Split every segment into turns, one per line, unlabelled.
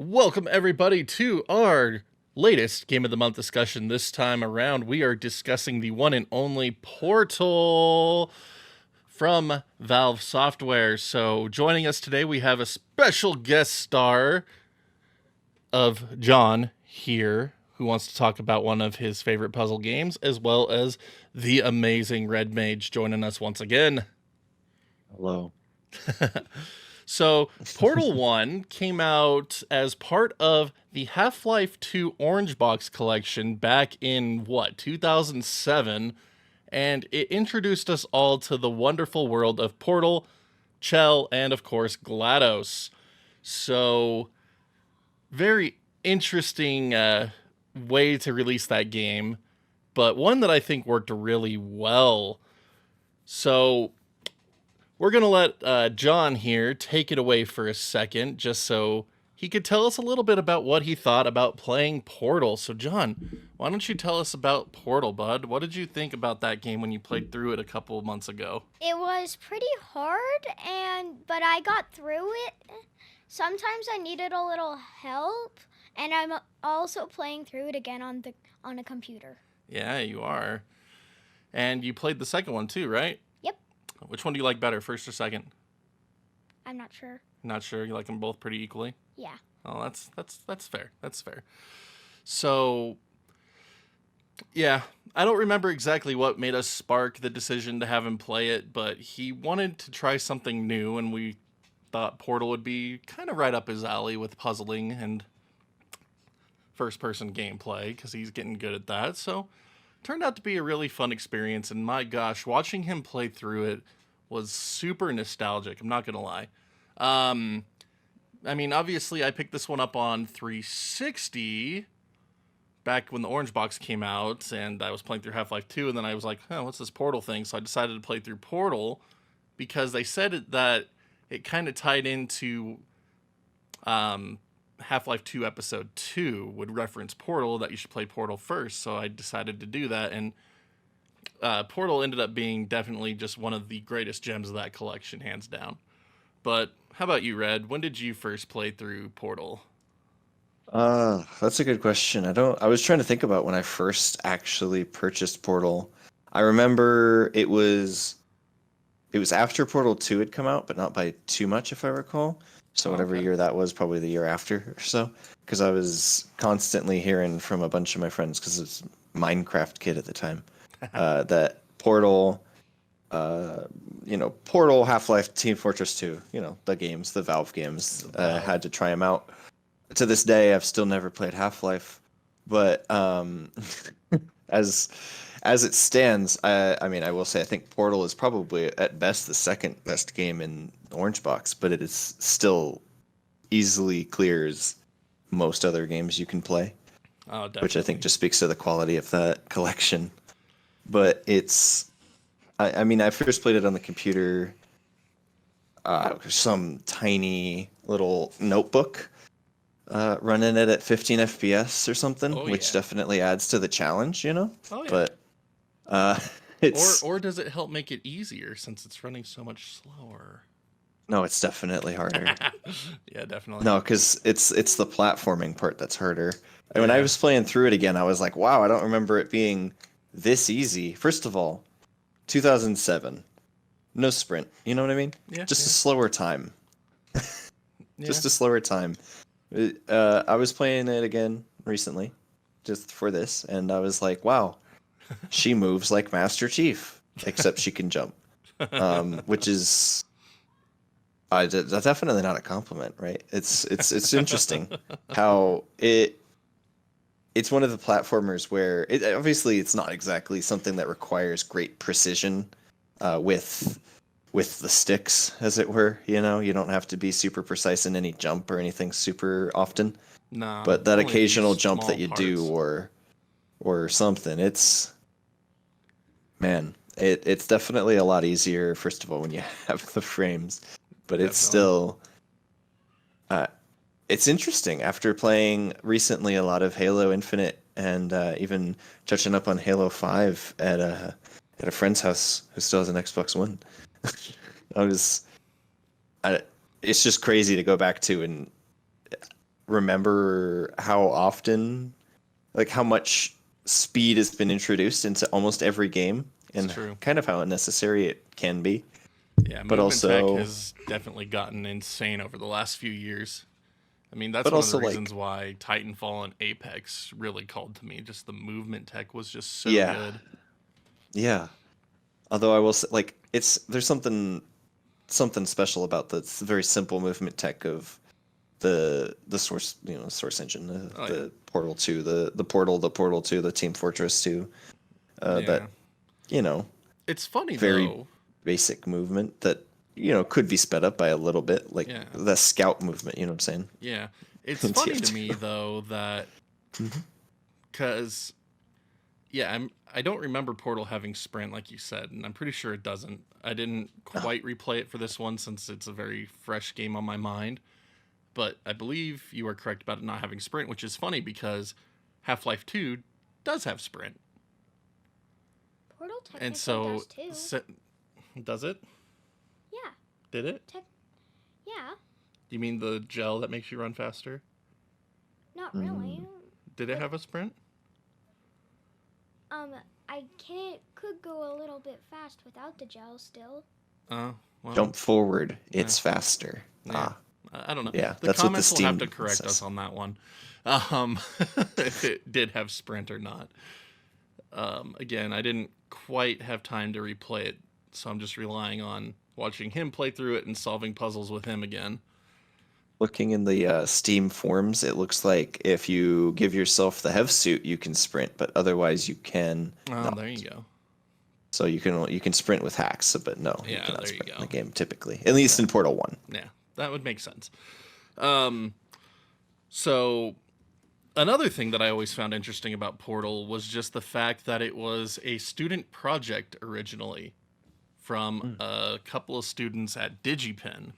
Welcome, everybody, to our latest Game of the Month discussion. This time around, we are discussing the one and only Portal from Valve Software. So, joining us today, we have a special guest star of John here, who wants to talk about one of his favorite puzzle games, as well as the amazing Red Mage joining us once again.
Hello.
So, Portal 1 came out as part of the Half-Life 2 Orange Box collection back in, 2007? And it introduced us all to the wonderful world of Portal, Chell, and of course, GLaDOS. So, very interesting way to release that game, but one that I think worked really well. So, we're going to let John here take it away for a second, just so he could tell us a little bit about what he thought about playing Portal. So, John, why don't you tell us about Portal, bud? What did you think about that game when you played through it a couple of months ago?
It was pretty hard, but I got through it. Sometimes I needed a little help, and I'm also playing through it again on a computer.
Yeah, you are. And you played the second one too, right?
Yep.
Which one do you like better, first or second?
I'm not sure.
Not sure. You like them both pretty equally?
Yeah.
Oh, that's fair. That's fair. So, yeah, I don't remember exactly what made us spark the decision to have him play it, but he wanted to try something new, and we thought Portal would be kind of right up his alley with puzzling and first-person gameplay, because he's getting good at that. So, turned out to be a really fun experience, and my gosh, watching him play through it was super nostalgic. I'm not gonna lie. I mean, obviously, I picked this one up on 360 back when the Orange Box came out, and I was playing through Half-Life 2, and then I was like, oh, what's this Portal thing? So I decided to play through Portal, because they said that it kind of tied into Half-Life 2 Episode 2 would reference Portal, that you should play Portal first, so I decided to do that, and Portal ended up being definitely just one of the greatest gems of that collection, hands down. But how about you, Red? When did you first play through Portal?
That's a good question. I was trying to think about when I first actually purchased Portal. I remember it was after Portal 2 had come out, but not by too much if I recall. So whatever
Okay.
year that was, probably the year after or so, because I was constantly hearing from a bunch of my friends, because I was a Minecraft kid at the time, that Portal, Portal, Half-Life, Team Fortress 2, the games, the Valve games, had to try them out. To this day, I've still never played Half-Life, but as it stands, I mean, I will say I think Portal is probably at best the second best game in Orange Box, but it is still easily clears most other games you can play,
Oh, definitely.
which I think just speaks to the quality of that collection. But I mean, I first played it on the computer, some tiny little notebook, running it at 15 FPS or something,
Oh,
which
yeah.
definitely adds to the challenge,
Oh, yeah.
But it's
Or does it help make it easier since it's running so much slower?
no, it's definitely harder.
Yeah, definitely.
No, because it's the platforming part that's harder. And when I
Yeah.
was playing through it again, I was like, wow, I don't remember it being this easy. First of all, 2007, no sprint. You know what I mean?
Yeah,
Just a
yeah.
slower time.
Yeah.
Just a slower time. I was playing it again recently, just for this, and I was like, wow, she moves like Master Chief, except she can jump, which is that's definitely not a compliment, right? It's interesting how it's one of the platformers where obviously it's not exactly something that requires great precision with the sticks, as it were. You don't have to be super precise in any jump or anything super often.
Nah,
But that
only a few
occasional jump
small
that you do,
parts.
or something, it's definitely a lot easier. First of all, when you have the frames, but it's
Definitely.
still it's interesting after playing recently a lot of Halo Infinite, and even touching up on Halo 5 at a friend's house who still has an Xbox One. I was I, it's just crazy to go back to, and remember how often, like how much speed has been introduced into almost every game,
It's
and
true.
kind of how unnecessary it can be.
Yeah,
But
movement tech
also,
has definitely gotten insane over the last few years. I mean, that's
but
one of the
also
reasons
like,
why Titanfall and Apex really called to me. Just the movement tech was just so
yeah,
good.
yeah. Although I will say, like, there's something special about the very simple movement tech of the source, source engine,
Oh yeah,
the Portal 2, the Portal 2, the Team Fortress 2, that
yeah.
you know
It's funny
very
though.
basic movement that could be sped up by a little bit, like
Yeah,
the scout movement. You know what I'm saying?
yeah. It's
In
funny to
TF2.
me though that
Mhm.
because yeah, I don't remember Portal having sprint like you said, and I'm pretty sure it doesn't. I didn't
Oh,
quite replay it for this one since it's a very fresh game on my mind. But I believe you are correct about it not having sprint, which is funny because Half-Life 2 does have sprint.
Portal
And
technically does too.
Does it?
Yeah.
Did it?
Yeah.
You mean the gel that makes you run faster?
Not really.
mm,
Did it have a sprint?
I could go a little bit fast without the gel still.
Well,
jump forward,
yeah,
it's faster.
yeah. I don't know.
Yeah,
The
that's what the
comments will have
Steam
to correct us
says.
on that one. If it did have sprint or not. Again, I didn't quite have time to replay it, so I'm just relying on watching him play through it and solving puzzles with him again.
Looking in the Steam forums, it looks like if you give yourself the Hev suit, you can sprint, but otherwise you can
Oh,
not.
there you go.
So you can sprint with hacks, but no, you
Yeah,
cannot
there you
sprint in
go.
the game typically. At least in Portal 1.
Yeah, that would make sense. So another thing that I always found interesting about Portal was just the fact that it was a student project originally from a couple of students at DigiPen.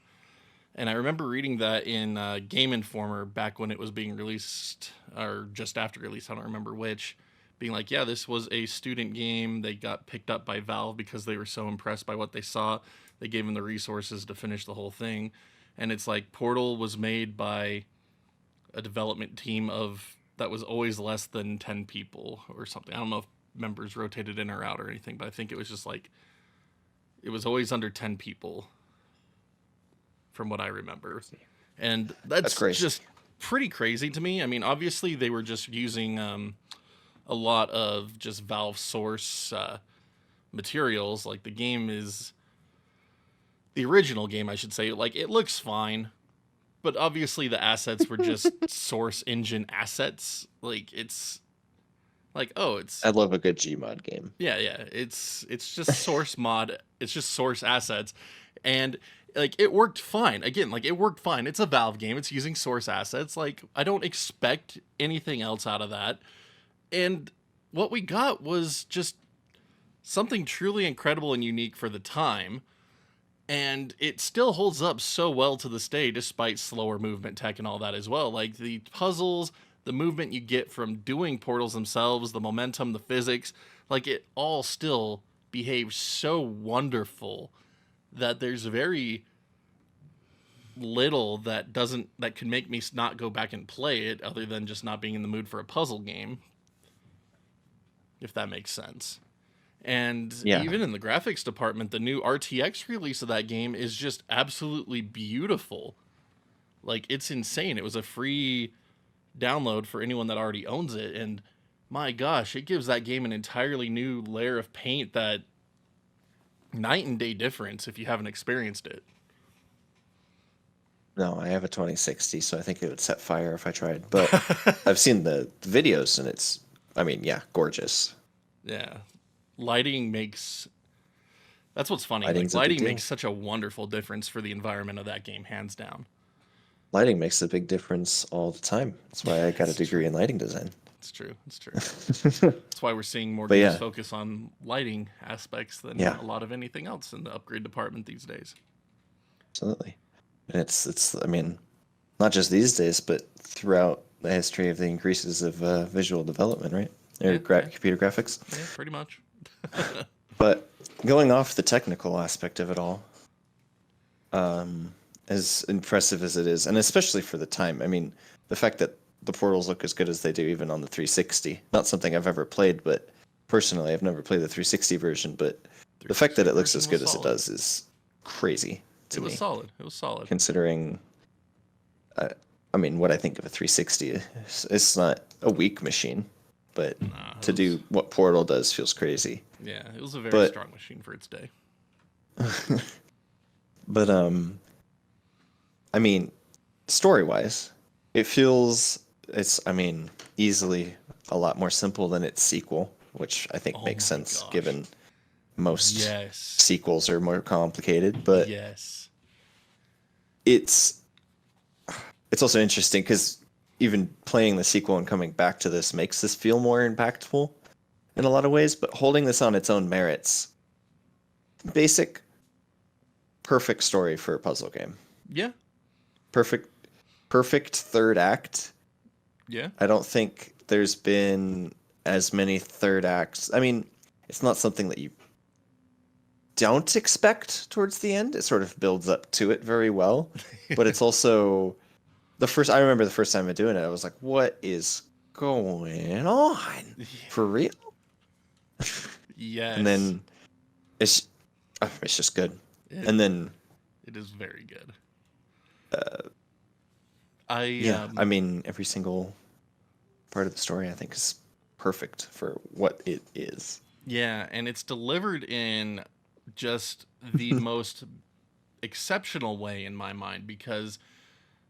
And I remember reading that in Game Informer back when it was being released, or just after release, I don't remember which, being like, yeah, this was a student game. They got picked up by Valve because they were so impressed by what they saw. They gave them the resources to finish the whole thing. And it's like Portal was made by a development team that was always less than 10 people or something. I don't know if members rotated in or out or anything, but I think it was just like, it was always under 10 people from what I remember. And that's
crazy.
just pretty crazy to me. I mean, obviously they were just using a lot of just Valve source materials. Like the original game, I should say, like it looks fine, but obviously the assets were just source engine assets. Like it's like, oh, it's
I love a good Gmod game.
yeah, it's just source mod. It's just source assets, and like it worked fine. Again, like it worked fine. It's a Valve game. It's using source assets. Like I don't expect anything else out of that. And what we got was just something truly incredible and unique for the time. And it still holds up so well to this day, despite slower movement tech and all that as well. Like the puzzles, the movement you get from doing portals themselves, the momentum, the physics, like it all still behaves so wonderful that there's very little that can make me not go back and play it, other than just not being in the mood for a puzzle game, if that makes sense. And
Yeah.
even in the graphics department, the new RTX release of that game is just absolutely beautiful. Like, it's insane. It was a free download for anyone that already owns it. And my gosh, it gives that game an entirely new layer of paint that night and day difference if you haven't experienced it.
No, I have a 2060, so I think it would set fire if I tried. But I've seen the videos, and it's, I mean, yeah, gorgeous.
Yeah. Lighting makes... That's what's funny.
Lighting's
Like,
a big
lighting
deal.
makes such a wonderful difference for the environment of that game, hands down.
Lighting makes a big difference all the time. That's why I got a degree in lighting design.
It's true. It's true. That's why we're seeing more
But
games
yeah.
focus on lighting aspects than
Yeah.
a lot of anything else in the upgrade department these days.
Absolutely. And it's I mean, not just these days, but throughout the history of the increases of visual development, right? Or
Yeah.
computer graphics.
Yeah, pretty much.
But going off the technical aspect of it all, as impressive as it is, and especially for the time, I mean, the fact that the portals look as good as they do even on the 360. Not something I've ever played, but personally I've never played the 360 version, but the fact that it looks as good as it does is crazy to me.
It was solid. It was solid.
Considering, I mean, what I think of a 360, it's not a weak machine, but to do what Portal does feels crazy.
Yeah, it was a very strong machine for its day.
But I mean, story-wise, it feels easily a lot more simple than its sequel, which I think makes sense given most sequels are more complicated. But it's also interesting because even playing the sequel and coming back to this makes this feel more impactful in a lot of ways. But holding this on its own merits, basic, perfect story for a puzzle game.
Yeah.
Perfect third act.
Yeah.
I don't think there's been as many third acts. I mean, it's not something that you don't expect towards the end. It sort of builds up to it very well. But it's also I remember the first time I doing it, I was like, what is going on? For real?
Yes.
And then it's just good. And then
it is very good.
I mean, every single part of the story I think is perfect for what it is.
Yeah, and it's delivered in just the most exceptional way in my mind, because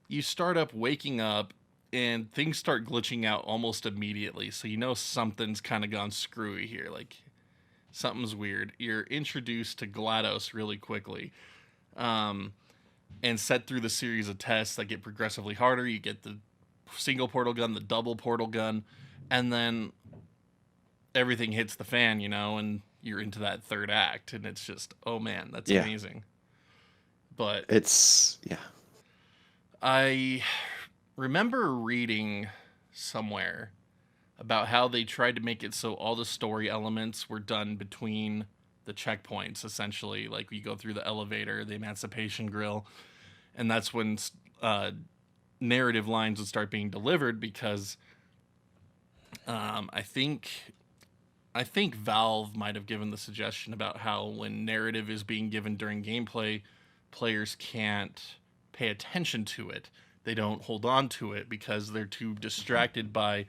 you start up waking up and things start glitching out almost immediately. So you know something's kind of gone screwy here. Like something's weird. You're introduced to GLaDOS really quickly. And set through the series of tests that get progressively harder. You get the single portal gun, the double portal gun, and then everything hits the fan, and you're into that third act, and it's just, oh man, that's amazing. But I remember reading somewhere about how they tried to make it so all the story elements were done between the checkpoints, essentially. Like you go through the elevator, the Emancipation Grill, and that's when narrative lines would start being delivered, because I think Valve might have given the suggestion about how when narrative is being given during gameplay, players can't pay attention to it. They don't hold on to it because they're too distracted by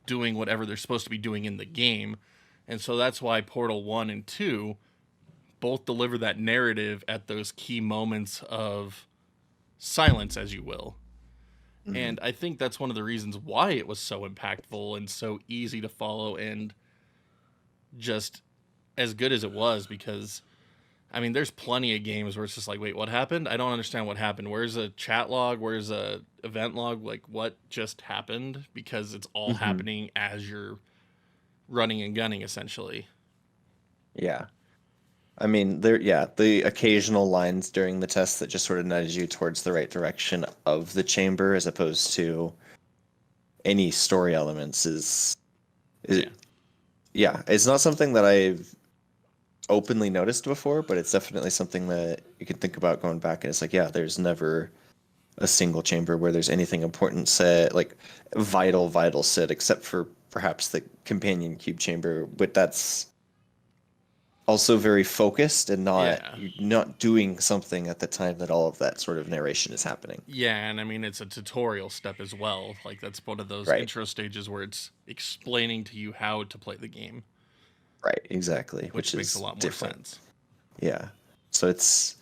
doing whatever they're supposed to be doing in the game. And so that's why Portal 1 and 2 both deliver that narrative at those key moments of silence, as you will. Mm-hmm. And I think that's one of the reasons why it was so impactful and so easy to follow and just as good as it was, because, I mean, there's plenty of games where it's just like, wait, what happened? I don't understand what happened. Where's a chat log? Where's a event log? Like, what just happened? Because it's all happening as you're running and gunning, essentially.
Yeah. I mean, the occasional lines during the test that just sort of nudge you towards the right direction of the chamber as opposed to any story elements it's not something that I've openly noticed before, but it's definitely something that you can think about going back, and it's like, there's never a single chamber where there's anything important said, like vital said, except for perhaps the companion cube chamber, but that's also very focused and not doing something at the time that all of that sort of narration is happening.
Yeah, and I mean, it's a tutorial step as well. Like, that's one of those intro stages where it's explaining to you how to play the game.
Right, exactly. Which
makes
is
a lot more
different.
sense.
Yeah. So it's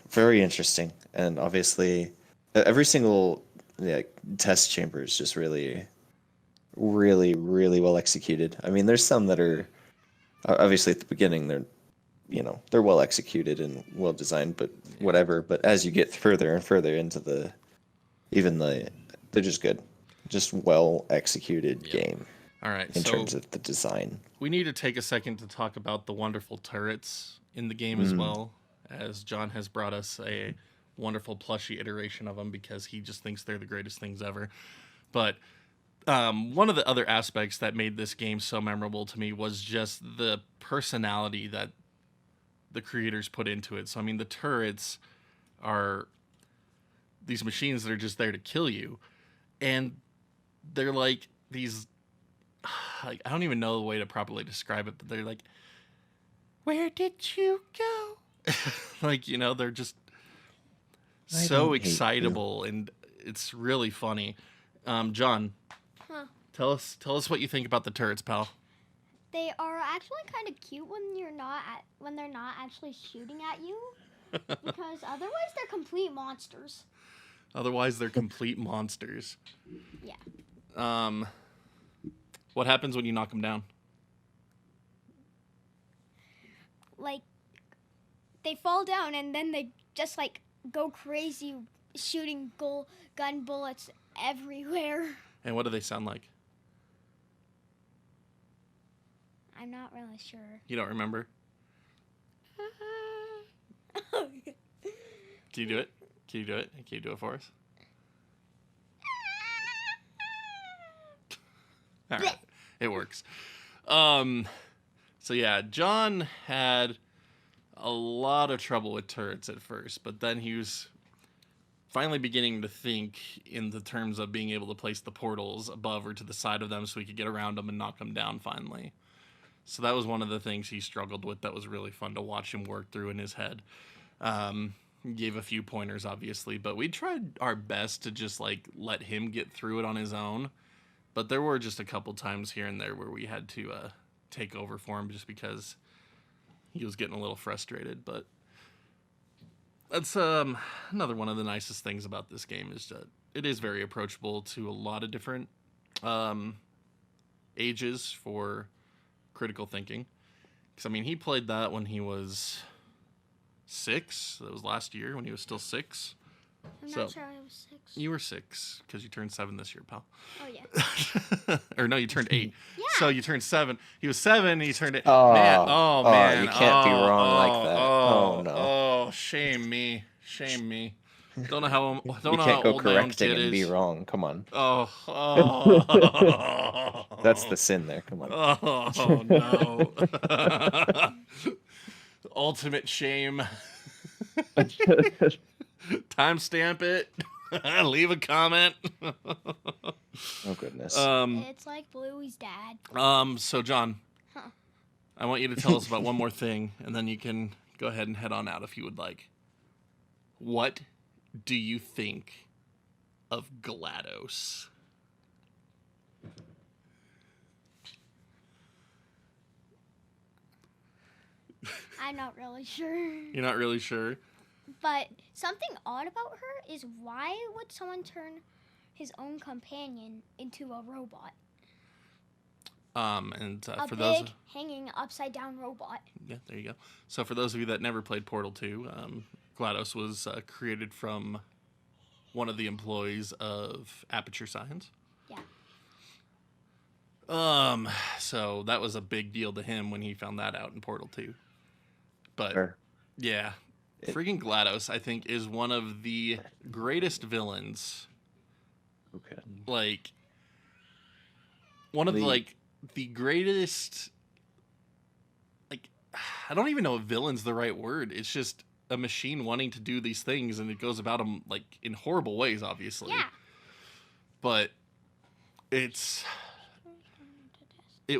very interesting. And obviously every single test chamber is just really, really, really well executed. I mean, there's some that are obviously at the beginning they're well executed and well designed, but whatever. But as you get further and further into they're just good, just well executed game.
All right.
In terms of the design,
we need to take a second to talk about the wonderful turrets in the game as well, as John has brought us a wonderful plushie iteration of them because he just thinks they're the greatest things ever. But one of the other aspects that made this game so memorable to me was just the personality that the creators put into it. So, I mean, the turrets these machines that are just there to kill you, and they're like these. Like, I don't even know the way to properly describe it, but they're like, "Where did you go?" Like, they're just so excitable, and it's really funny. John,
Huh.
tell us what you think about the turrets, pal.
They are actually kind of cute when they're not actually shooting at you, because otherwise they're complete monsters.
Otherwise, they're complete monsters.
Yeah.
What happens when you knock them down?
Like, they fall down and then they just like go crazy, shooting gun bullets everywhere.
And what do they sound like?
I'm not really sure.
You don't remember? Can you do it? Can you do it? Can you do it for us? All right. It works. So yeah, John had a lot of trouble with turrets at first, but then he was finally beginning to think in the terms of being able to place the portals above or to the side of them so he could get around them and knock them down finally. So that was one of the things he struggled with that was really fun to watch him work through in his head. Gave a few pointers, obviously, but we tried our best to just like let him get through it on his own. But there were just a couple times here and there where we had to take over for him just because he was getting a little frustrated. But that's another one of the nicest things about this game is that it is very approachable to a lot of different ages for critical thinking. Because, I mean, he played that when he was 6. That was last year when he was still 6.
I'm not sure I was 6.
You were 6 because you turned 7 this year, pal.
Oh, yeah.
Or no, you turned 8.
Yeah.
So you turned 7. He was 7 and he turned 8.
Oh,
Man,
you can't be wrong like that. Oh, no.
Oh, shame me. Shame me. Don't know how
You
know
can't
how
go
old my own
correcting
kid
and be
is.
wrong. Come on.
Oh.
That's the sin there. Come on.
Oh, no. Ultimate shame. Timestamp it. Leave a comment.
Oh, goodness.
It's like Bluey's dad.
So, John,
Huh.
I want you to tell us about one more thing, and then you can go ahead and head on out if you would like. What do you think of GLaDOS?
I'm not really sure.
You're not really sure?
But something odd about her is why would someone turn his own companion into a robot?
And
A
for
big,
those...
hanging, upside-down robot.
Yeah, there you go. So for those of you that never played Portal 2, GLaDOS was created from one of the employees of Aperture Science.
Yeah.
So that was a big deal to him when he found that out in Portal 2. But
Sure.
yeah, freaking GLaDOS, I think, is one of the greatest villains.
Okay.
Like, one of the greatest. Like, I don't even know if villain's the right word. It's just a machine wanting to do these things, and it goes about them like in horrible ways, obviously.
Yeah.
But it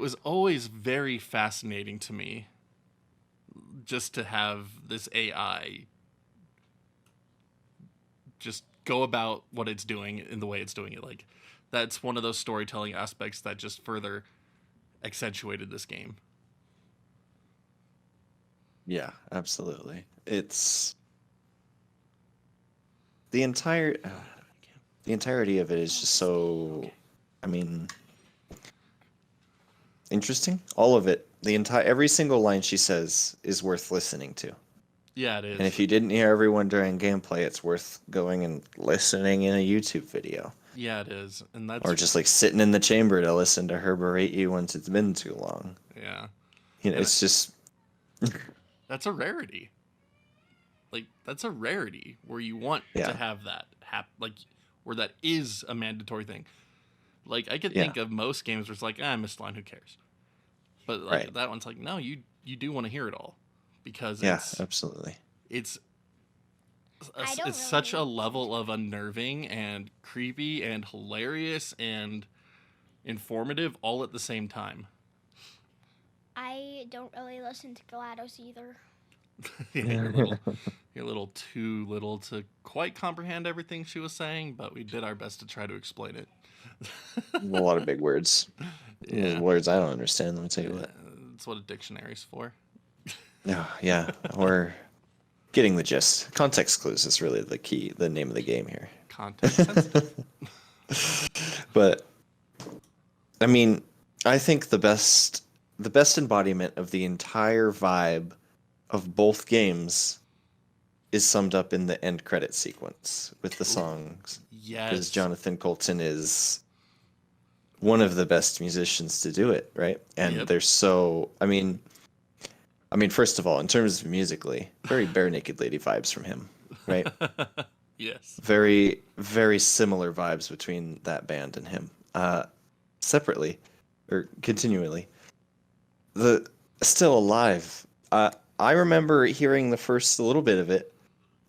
was always very fascinating to me just to have this AI just go about what it's doing in the way it's doing it. Like, that's one of those storytelling aspects that just further accentuated this game.
Yeah, absolutely. It's the entirety of it is just so, I mean, interesting. All of it, every single line she says is worth listening to.
Yeah, it is.
And if you didn't hear everyone during gameplay, it's worth going and listening in a YouTube video.
Yeah, it is. And that's
Or just like sitting in the chamber to listen to her berate you once it's been too long.
Yeah.
You know, it's just
That's a rarity. Like, that's a rarity where you want to have that like, where that is a mandatory thing. Like, I could think of most games where it's like, I missed line, who cares? But like that one's like, no, you do want to hear it all because
yeah, absolutely.
It's
I don't
it's
really
such a
listen
level
to
of unnerving and creepy and hilarious and informative all at the same time.
I don't really listen to GLaDOS either.
Yeah, you're a little too little to quite comprehend everything she was saying, but we did our best to try to explain it.
A lot of big words. There's
Yeah,
words I don't understand. Let me tell you
yeah,
what.
that's what a dictionary's for.
Oh, yeah, we're getting the gist. Context clues is really the key, the name of the game here.
Context sensitive.
But I mean, I think the best embodiment of the entire vibe of both games is summed up in the end credit sequence with the songs, because
Yes.
Jonathan Coulton is one of the best musicians to do it, right? And
Yep.
they're so, I mean, first of all, in terms of musically, very Bare Naked Lady vibes from him, right?
Yes.
Very, very similar vibes between that band and him. Separately or continually. The Still Alive. I remember hearing the first little bit of it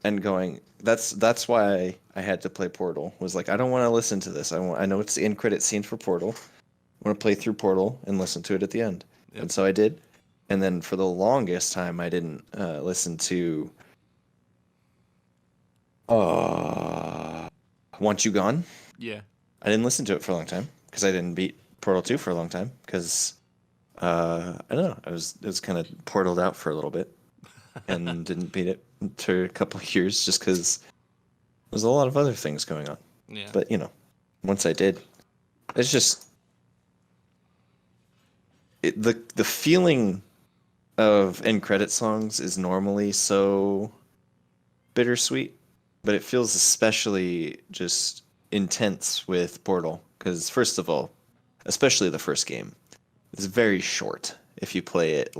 and going, that's why I had to play Portal. Was like, I don't want to listen to this. I know it's the end credit scene for Portal. I want to play through Portal and listen to it at the end.
Yep.
And so I did. And then for the longest time, I didn't listen to Want You Gone.
Yeah.
I didn't listen to it for a long time because I didn't beat Portal 2 for a long time because I don't know. It was kind of portaled out for a little bit and didn't beat it for a couple of years just because there's a lot of other things going on.
Yeah.
But once I did, it's just the feeling of end credit songs is normally so bittersweet, but it feels especially just intense with Portal because first of all, especially the first game, it's very short. If you play it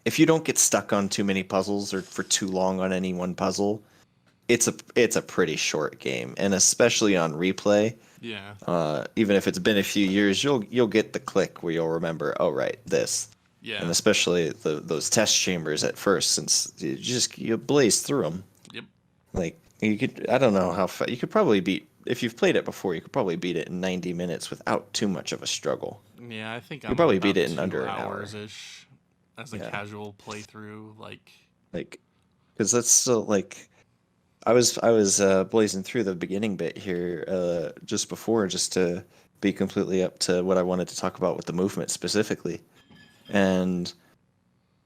if you don't get stuck on too many puzzles or for too long on any one puzzle, it's a pretty short game, and especially on replay.
Yeah.
Even if it's been a few years, you'll get the click where you'll remember, oh right, this.
Yeah.
And especially those test chambers at first, since you blaze through them.
Yep.
Like you could, I don't know how you could probably beat, if you've played it before, you could probably beat it in 90 minutes without too much of a struggle.
Yeah, I think
You
I'm
probably
about
beat it in
2
under an hour.
hours ish as a
Yeah.
casual playthrough. Like,
Because that's still I was blazing through the beginning bit here just before, just to be completely up to what I wanted to talk about with the movement specifically. And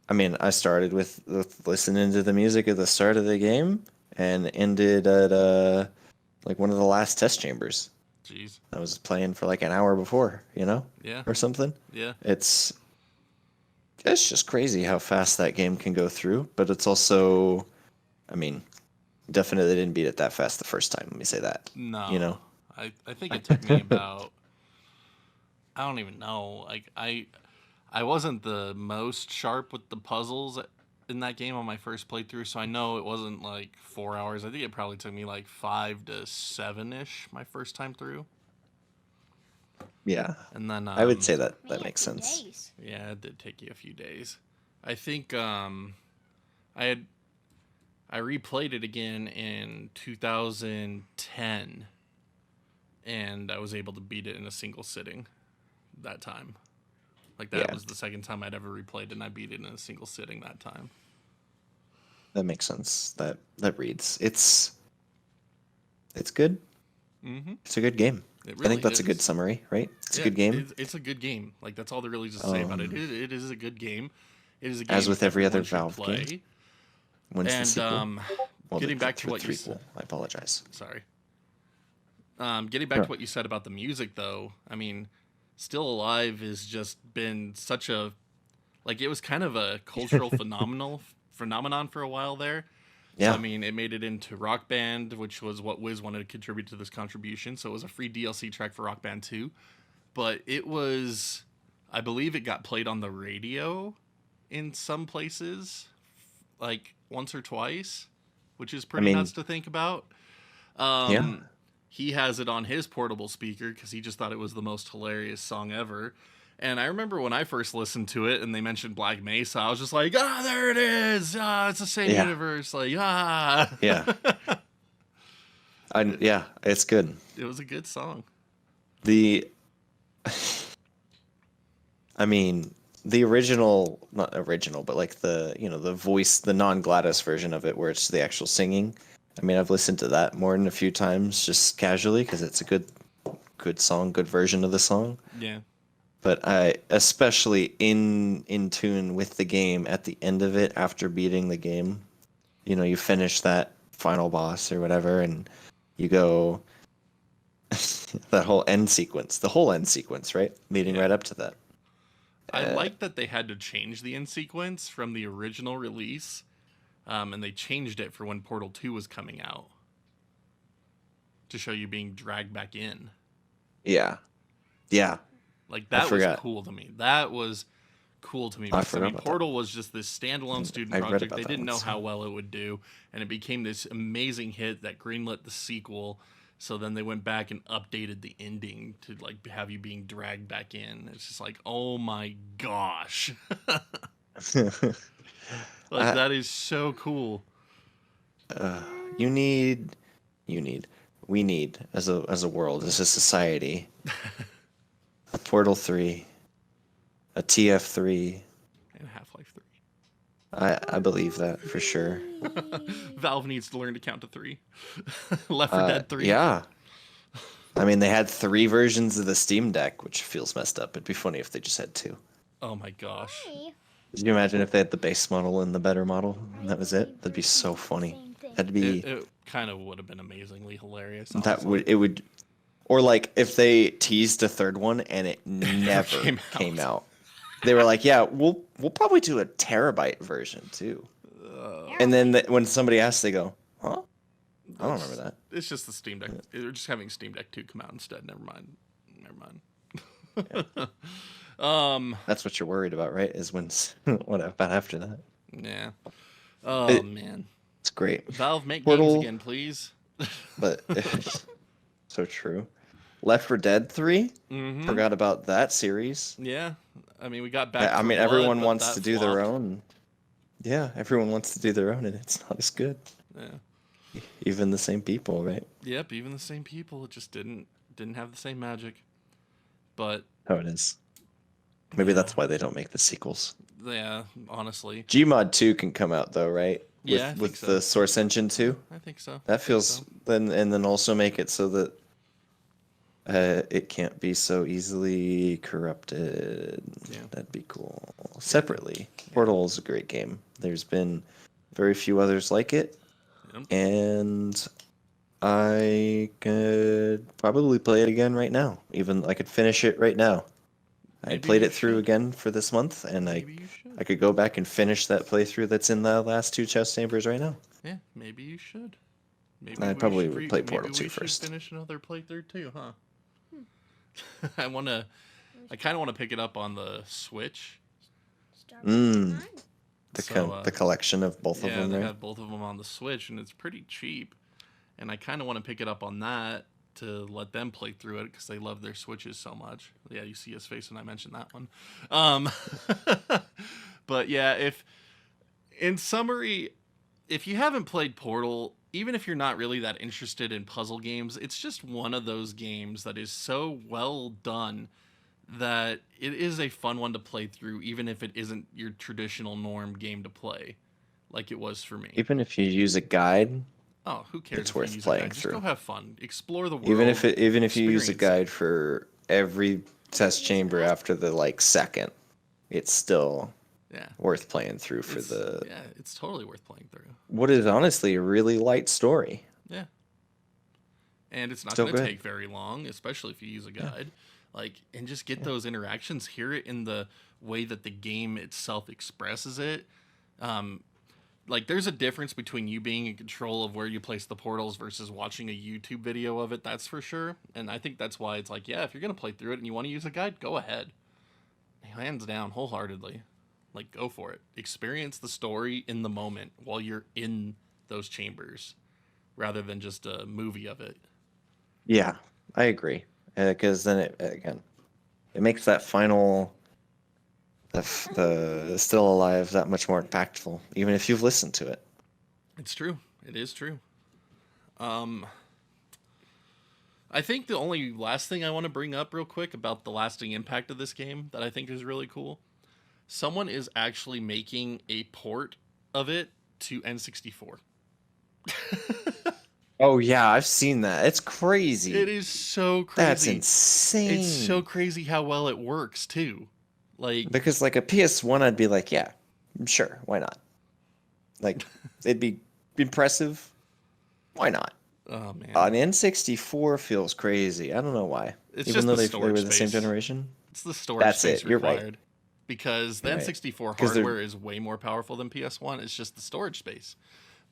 I mean, I started with listening to the music at the start of the game and ended at one of the last test chambers.
jeez.
I was playing for an hour before,
Yeah.
or something.
Yeah.
It's just crazy how fast that game can go through, but it's also, I mean, definitely didn't beat it that fast the first time. Let me say that.
No. I think it took me about, I don't even know. Like, I wasn't the most sharp with the puzzles in that game on my first playthrough, so I know it wasn't 4 hours. I think it probably took me 5 to 7-ish my first time through.
Yeah,
And then
I would say that
Me, a
makes
few
sense.
days.
yeah, it did take you a few days. I think I replayed it again in 2010, and I was able to beat it in a single sitting that time. That
Yeah.
was the second time I'd ever replayed it, and I beat it in a single sitting that time.
That makes sense. That reads. It's good.
Mm-hmm.
It's a good game.
It
I
really
think that's a good
is.
summary, right? It's a
Yeah,
good game.
It's a good game. That's all there really is to say about it. It is a good game. It is a game
As with every other
everyone should
Valve game.
play.
When's the
And
sequel? Well,
getting back to
the
what you said.
threequel. I apologize.
Sorry. Getting back to what you said about the music, though, I mean, Still Alive has just been such a, it was kind of a cultural phenomenon for a while there.
Yeah.
So, I mean, it made it into Rock Band, which was what Wiz wanted to contribute to this contribution. So it was a free DLC track for Rock Band 2. But it was, I believe it got played on the radio in some places, once or twice, which is pretty nuts to think about.
Yeah.
He has it on his portable speaker because he just thought it was the most hilarious song ever. And I remember when I first listened to it and they mentioned Black Mesa, I was just like, ah, there it is. Ah, it's the same universe. Like, ah.
Yeah. Yeah, it's good.
It was a good song.
I mean, the original, not original, but like the voice, the non-Gladys version of it where it's the actual singing. I mean, I've listened to that more than a few times just casually because it's a good song, good version of the song.
Yeah.
But I, especially in tune with the game at the end of it after beating the game, you finish that final boss or whatever and you go that whole end sequence, right? Leading right up to that.
I like that they had to change the end sequence from the original release, and they changed it for when Portal 2 was coming out to show you being dragged back in.
Yeah.
Like, that was cool to me. That was cool to me. Because, Portal was just this standalone student project. They didn't know how well it would do, and it became this amazing hit that greenlit the sequel. So then they went back and updated the ending to like have you being dragged back in. It's just like, oh my gosh. That is so cool.
We need as a world, as a society, a Portal 3, a TF3,
and Half-Life 3.
I believe that for sure.
Valve needs to learn to count to 3. Left 4 Dead 3.
Yeah. I mean, they had 3 versions of the Steam Deck, which feels messed up. It'd be funny if they just had 2.
Oh my gosh.
Could you imagine if they had the base model and the better model, and that was it? That'd be so funny. That'd be.
It kind of would have been amazingly hilarious.
It would, or like if they teased a third one and it never came out. They were like, "Yeah, we'll probably do a terabyte version too." And then when somebody asks, they go, "Huh? I don't remember that."
It's just the Steam Deck. They're just having Steam Deck 2 come out instead. Never mind.
Yeah. That's what you're worried about, right? Is what about after that?
Yeah. Oh man,
it's great.
Valve, make games again, please.
But so true. Left 4 Dead 3.
Mm-hmm.
Forgot about that series.
Yeah, I mean we got back.
I mean, everyone wants to do their own. Yeah, everyone wants to do their own, and it's not as good.
Yeah.
Even the same people, right?
Yep, even the same people. It just didn't have the same magic. But
oh, it is. Maybe that's why they don't make the sequels.
Yeah, honestly.
Gmod 2 can come out though, right? With
so.
The Source Engine 2.
I think so.
That feels then also make it so that it can't be so easily corrupted.
Yeah.
That'd be cool. Separately, Portal is a great game. There's been very few others like it, and I could probably play it again right now. Even I could finish it right now. I played it through again for this month, and I could go back and finish that playthrough that's in the last 2 chest chambers right now.
Yeah, maybe you should. Maybe
I probably would play Portal 2 first.
Finish another playthrough too, huh? I kind of want to pick it up on the Switch.
The collection of both of them.
Yeah, they
right?
have both of them on the Switch, and it's pretty cheap. And I kind of want to pick it up on that to let them play through it because they love their Switches so much. Yeah, you see his face when I mentioned that one. But yeah, in summary, if you haven't played Portal, even if you're not really that interested in puzzle games, it's just one of those games that is so well done that it is a fun one to play through, even if it isn't your traditional norm game to play, like it was for me.
Even if you use a guide,
oh, who cares?
It's worth playing through.
Just go have fun, explore the world.
Even if you use a guide for every test chamber after the second, it's still worth playing through for the.
Yeah, it's totally worth playing through.
What is honestly a really light story.
Yeah. And it's not going to take very long, especially if you use a guide. And just get those interactions, hear it in the way that the game itself expresses it. There's a difference between you being in control of where you place the portals versus watching a YouTube video of it, that's for sure. And I think that's why it's if you're going to play through it and you want to use a guide, go ahead. Hands down, wholeheartedly. Go for it. Experience the story in the moment while you're in those chambers, rather than just a movie of it.
Yeah, I agree. Because then it makes that final the Still Alive that much more impactful, even if you've listened to it.
It's true. It is true. I think the only last thing I want to bring up real quick about the lasting impact of this game that I think is really cool. Someone is actually making a port of it to N64.
Oh yeah, I've seen that. It's crazy.
It is so crazy.
That's insane.
It's so crazy how well it works too. Like,
because like a PS1, I'd be like, yeah, sure, why not? Like, it'd be impressive. Why not?
oh man,
An N64 feels crazy. I don't know why.
It's
Even
just
though
the
they
storage
were the same
space.
generation.
It's the storage
That's
space
it, you're right.
required. Because the
You're right.
N64
'Cause they're-
hardware is way more powerful than PS1. It's just the storage space.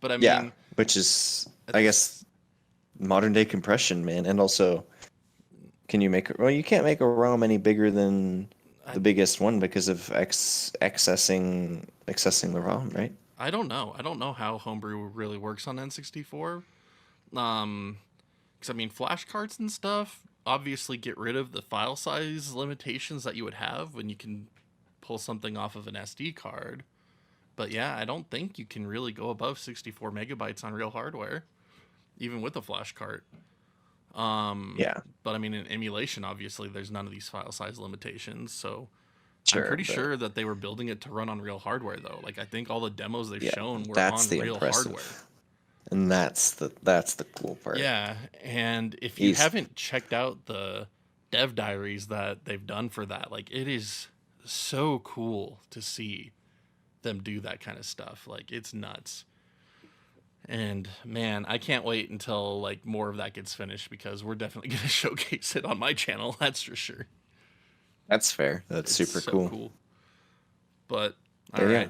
But I mean,
Yeah, which is, I guess, modern day compression, man. And also, can you make? Well, you can't make a ROM any bigger than the biggest one because of accessing the ROM, right?
I don't know. I don't know how homebrew really works on N64. Because I mean, flash cards and stuff obviously get rid of the file size limitations that you would have when you can pull something off of an SD card. But yeah, I don't think you can really go above 64 megabytes on real hardware, even with a flash cart.
Yeah,
But I mean, in emulation, obviously, there's none of these file size limitations. So
sure.
I'm pretty
but
sure that they were building it to run on real hardware, though. Like, I think all the demos they've shown were
that's
on
the
real
impressive.
hardware.
And that's the cool part.
Yeah, and if you haven't checked out the dev diaries that they've done for that, like, it is so cool to see them do that kind of stuff. Like, it's nuts. And man, I can't wait until like more of that gets finished, because we're definitely going to showcase it on my channel. That's for sure.
That's fair. That's
It's
super
so
cool.
But
But
all
yeah.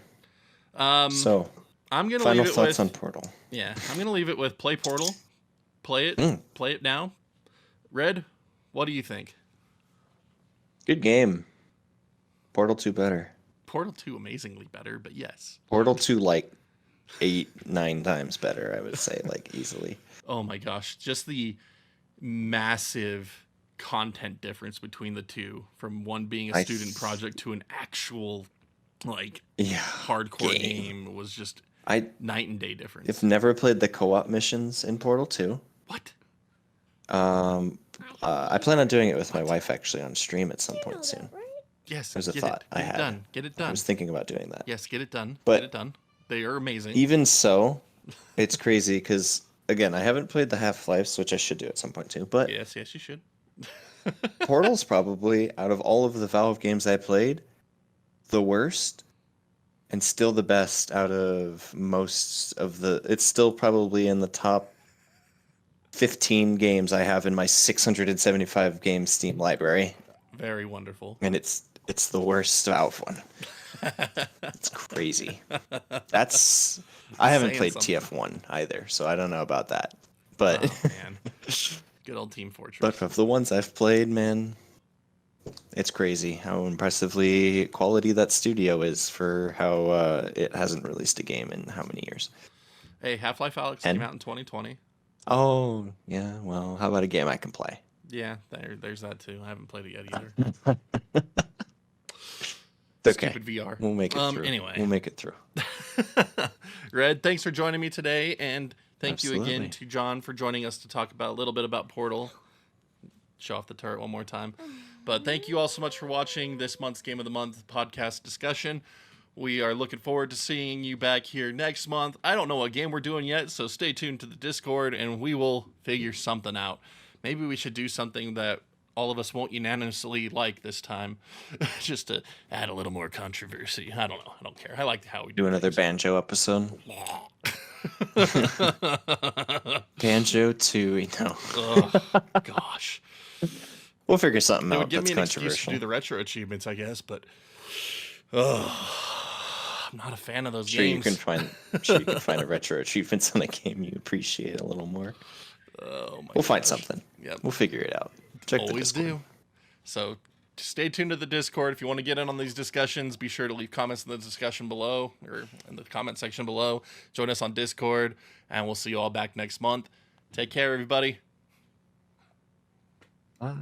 right.
So,
I'm gonna
final
leave it
thoughts
with
on Portal.
yeah. I'm gonna leave it with play Portal. Play it. Play it now. Red, what do you think?
Good game. Portal 2 better.
Portal 2 amazingly better, but yes.
Portal 2 like 8-9 times better, I would say, like easily.
Oh my gosh, just the massive content difference between the two, from one being a student project to an actual like hardcore game was just night and day difference.
I've never played the co-op missions in Portal 2.
What?
I plan on doing it with my wife actually on stream at some point soon.
Yes,
There's a thought I had.
Done. Get it done.
I was thinking about doing that.
Yes, get it done.
But
get it done. They are amazing.
Even so, it's crazy because again, I haven't played the Half-Lives, which I should do at some point too. But
yes, you should.
Portal's probably, out of all of the Valve games I played, the worst, and still the best out of most of the. It's still probably in the top 15 games I have in my 675 game Steam library.
Very wonderful.
And it's the worst Valve one. It's crazy. I haven't played TF1 either, so I don't know about that. But
oh, man. Good old Team Fortress.
But of the ones I've played, man, it's crazy how impressively quality that studio is for how it hasn't released a game in how many years.
Hey, Half-Life Alyx came out in 2020.
Oh, yeah. Well, how about a game I can play?
Yeah, there's that too. I haven't played it yet either.
Okay.
Stupid VR.
We'll make it through.
Anyway.
We'll make it through.
Red, thanks for joining me today, and thank you
Absolutely.
again to John for joining us to talk about a little bit about Portal. Show off the turret one more time. But thank you all so much for watching this month's Game of the Month podcast discussion. We are looking forward to seeing you back here next month. I don't know what game we're doing yet, so stay tuned to the Discord, and we will figure something out. Maybe we should do something that all of us won't unanimously like this time, just to add a little more controversy. I don't know. I don't care. I like how we
Do another Banjo episode. Banjo 2, no.
Oh, gosh.
We'll figure something
That
out
would give
that's
me an excuse to
controversial.
do the retro achievements, I guess, but I'm not a fan of those
Sure,
games.
you can find a retro achievements on a game you appreciate a little more.
Oh my
We'll find
gosh.
something.
Yep.
We'll figure it out. Check the
Always
Discord.
do. So stay tuned to the Discord. If you want to get in on these discussions, be sure to leave comments in the discussion below, or in the comment section below. Join us on Discord, and we'll see you all back next month. Take care, everybody.
Bye.